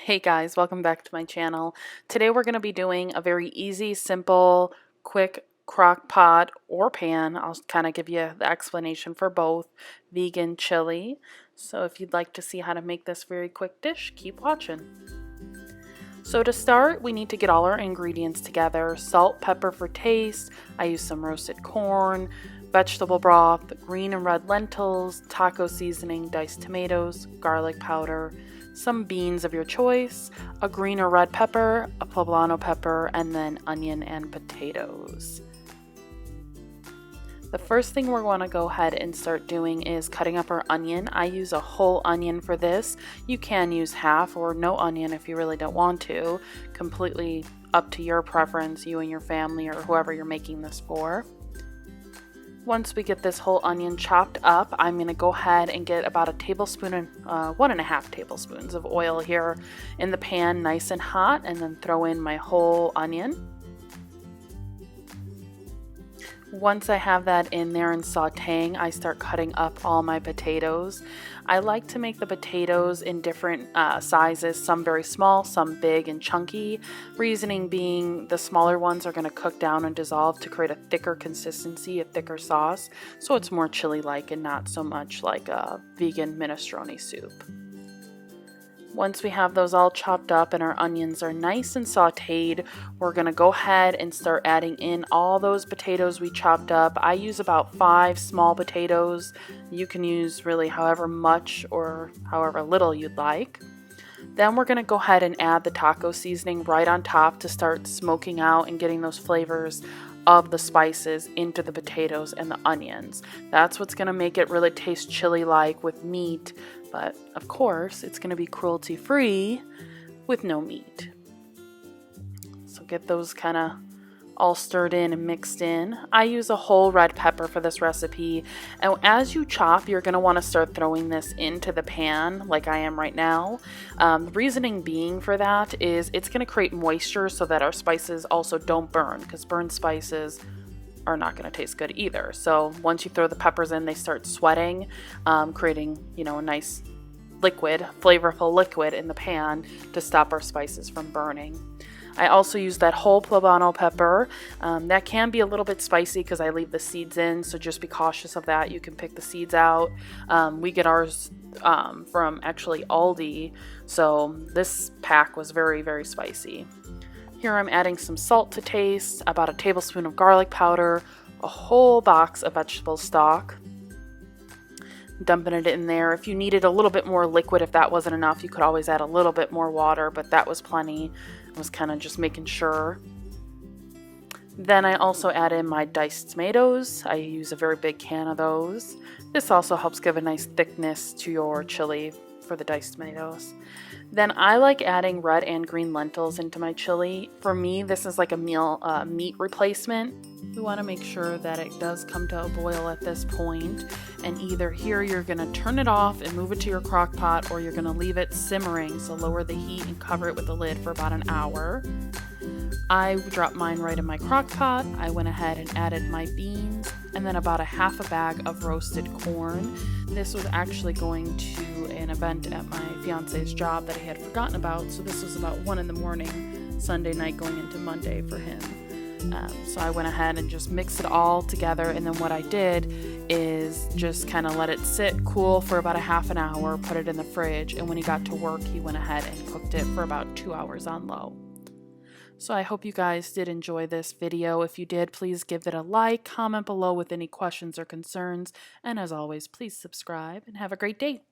Hey guys, welcome back to my channel. Today we're going to be doing a very easy, simple, quick crock pot or pan. I'll kind of give you the explanation for both, vegan chili. So if you'd like to see how to make this very quick dish, keep watching. So to start, we need to get all our ingredients together. Salt, pepper for taste. I use some roasted corn, vegetable broth, green and red lentils, taco seasoning, diced tomatoes, garlic powder, some beans of your choice, a green or red pepper, a poblano pepper, and then onion and potatoes. The first thing we're going to go ahead and start doing is cutting up our onion. I use a whole onion for this. You can use half or no onion if you really don't want to. Completely up to your preference, you and your family or whoever you're making this for. Once we get this whole onion chopped up, I'm going to go ahead and get about a tablespoon and 1.5 tablespoons of oil here in the pan, nice and hot, and then throw in my whole onion. Once I have that in there and sauteing, I start cutting up all my potatoes. I like to make the potatoes in different sizes, some very small, some big and chunky. Reasoning being the smaller ones are going to cook down and dissolve to create a thicker consistency, a thicker sauce, so it's more chili-like and not so much like a vegan minestrone soup. Once we have those all chopped up and our onions are nice and sauteed, we're going to go ahead and start adding in all those potatoes we chopped up. I use about 5 small potatoes. You can use really however much or however little you'd like. Then we're going to go ahead and add the taco seasoning right on top to start smoking out and getting those flavors of the spices into the potatoes and the onions. That's what's going to make it really taste chili-like with meat, but of course it's going to be cruelty-free with no meat. So get those kind of all stirred in and mixed in. I use a whole red pepper for this recipe, and as you chop, you're going to want to start throwing this into the pan like I am right now. The reasoning being for that is it's going to create moisture so that our spices also don't burn, because burned spices are not going to taste good either. So once you throw the peppers in, they start sweating, creating, a nice liquid, flavorful liquid in the pan to stop our spices from burning. I also use that whole poblano pepper. That can be a little bit spicy because I leave the seeds in, so just be cautious of that. You can pick the seeds out. We get ours from actually Aldi, so this pack was very, very spicy. Here I'm adding some salt to taste, about a tablespoon of garlic powder, a whole box of vegetable stock. Dumping it in there. If you needed a little bit more liquid, if that wasn't enough, you could always add a little bit more water, but that was plenty. I was kind of just making sure. Then I also add in my diced tomatoes. I use a very big can of those. This also helps give a nice thickness to your chili for the diced tomatoes. Then I like adding red and green lentils into my chili. For me, this is like a meat replacement. We want to make sure that it does come to a boil at this point, and either here you're going to turn it off and move it to your crock pot, or you're going to leave it simmering, so lower the heat and cover it with a lid for about an hour. I dropped mine right in my crock pot. I went ahead and added my beans and then about a half a bag of roasted corn. This was actually going to an event at my fiance's job that he had forgotten about, so this was about 1 in the morning, Sunday night going into Monday for him. So I went ahead and just mixed it all together, and then what I did is just kind of let it sit cool for about a half an hour, put it in the fridge, and when he got to work, he went ahead and cooked it for about 2 hours on low. So I hope you guys did enjoy this video. If you did, please give it a like, comment below with any questions or concerns, and as always, please subscribe and have a great day.